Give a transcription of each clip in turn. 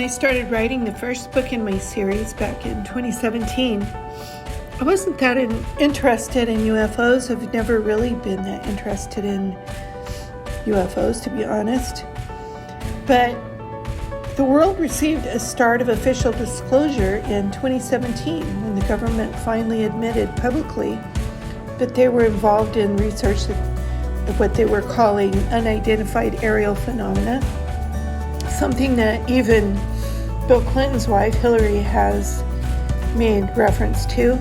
I started writing the first book in my series back in 2017, I wasn't that interested in UFOs. I've never really been that interested in UFOs, to be honest. But the world received a start of official disclosure in 2017 when the government finally admitted publicly that they were involved in research of what they were calling unidentified aerial phenomena, something that even Bill Clinton's wife, Hillary, has made reference to.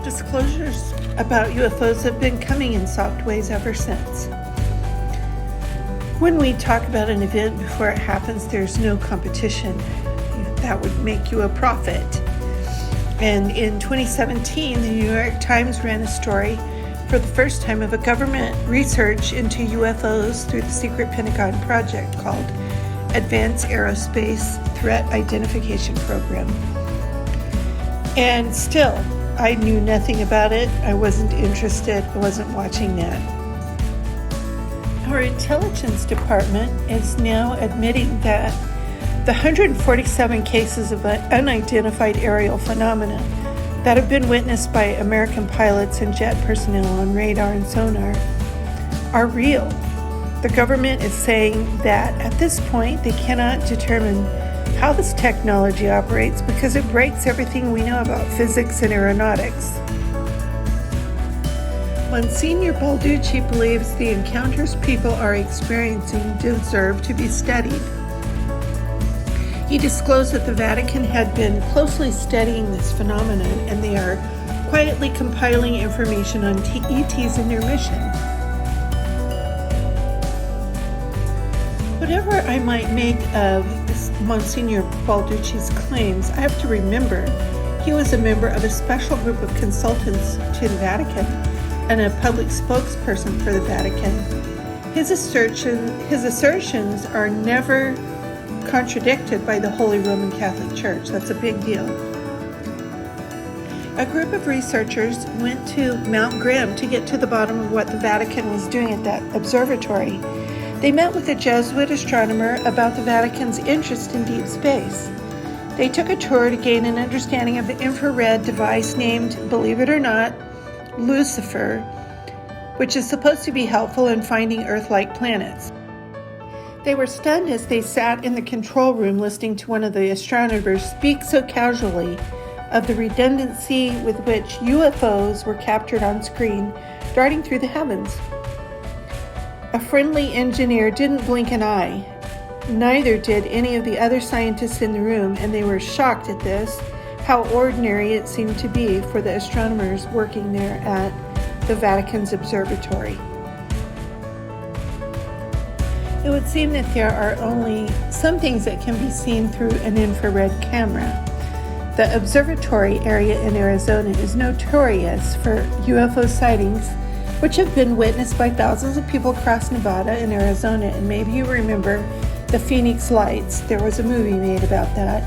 Disclosures about UFOs have been coming in soft ways ever since. When we talk about an event before it happens, there's no competition. That would make you a prophet. And in 2017, the New York Times ran a story for the first time of a government research into UFOs through the secret Pentagon project called Advanced Aerospace Threat Identification Program. And still, I knew nothing about it. I wasn't interested. I wasn't watching that. Our intelligence department is now admitting that the 147 cases of unidentified aerial phenomena that have been witnessed by American pilots and jet personnel on radar and sonar are real. The government is saying that at this point they cannot determine how this technology operates because it breaks everything we know about physics and aeronautics. Monsignor Balducci believes the encounters people are experiencing deserve to be studied. He disclosed that the Vatican had been closely studying this phenomenon and they are quietly compiling information on ETs and their mission. Whatever I might make of Monsignor Balducci's claims, I have to remember he was a member of a special group of consultants to the Vatican and a public spokesperson for the Vatican. His assertions are never contradicted by the Holy Roman Catholic Church. That's a big deal. A group of researchers went to Mount Grim to get to the bottom of what the Vatican was doing at that observatory. They met with a Jesuit astronomer about the Vatican's interest in deep space. They took a tour to gain an understanding of the infrared device named, believe it or not, Lucifer, which is supposed to be helpful in finding Earth-like planets. They were stunned as they sat in the control room listening to one of the astronomers speak so casually of the redundancy with which UFOs were captured on screen, darting through the heavens. A friendly engineer didn't blink an eye. Neither did any of the other scientists in the room, and they were shocked at this, how ordinary it seemed to be for the astronomers working there at the Vatican's observatory. It would seem that there are only some things that can be seen through an infrared camera. The observatory area in Arizona is notorious for UFO sightings, which have been witnessed by thousands of people across Nevada and Arizona. And maybe you remember the Phoenix Lights. There was a movie made about that.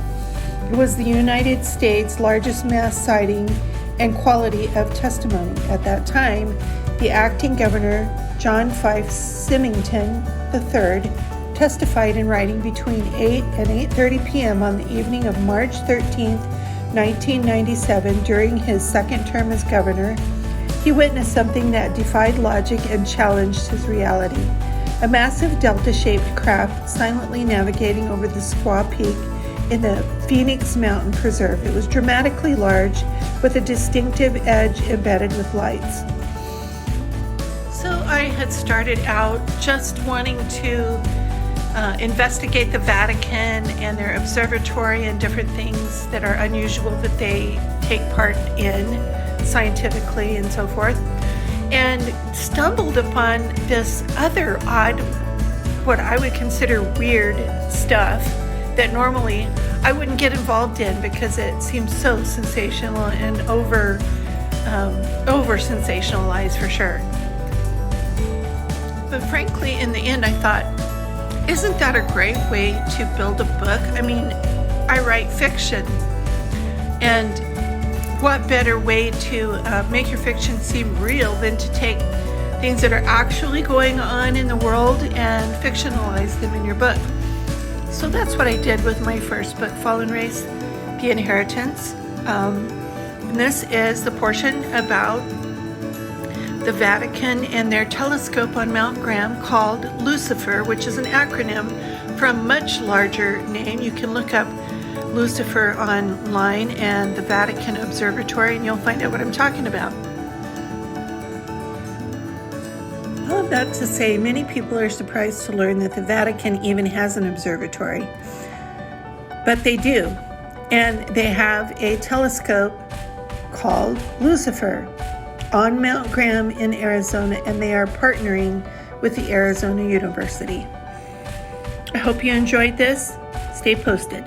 It was the United States' largest mass sighting and quality of testimony. At that time, the acting governor, John Fife Symington III, testified in writing between 8 and 8:30 p.m. on the evening of March 13, 1997, during his second term as governor. He witnessed something that defied logic and challenged his reality. A massive delta-shaped craft silently navigating over the Squaw Peak in the Phoenix Mountain Preserve. It was dramatically large with a distinctive edge embedded with lights. So I had started out just wanting to investigate the Vatican and their observatory and different things that are unusual that they take part in scientifically and so forth, and stumbled upon this other odd, what I would consider weird stuff that normally I wouldn't get involved in because it seems so sensational and over sensationalized for sure. But frankly, in the end, I thought, isn't that a great way to build a book? I mean, I write fiction, and what better way to make your fiction seem real than to take things that are actually going on in the world and fictionalize them in your book? So that's what I did with my first book, Fallen Race, The Inheritance. And this is the portion about the Vatican and their telescope on Mount Graham called Lucifer, which is an acronym for a much larger name. You can look up Lucifer online and the Vatican Observatory, and you'll find out what I'm talking about. All of that to say, many people are surprised to learn that the Vatican even has an observatory. But they do. And they have a telescope called Lucifer on Mount Graham in Arizona, and they are partnering with the Arizona University. I hope you enjoyed this. Stay posted.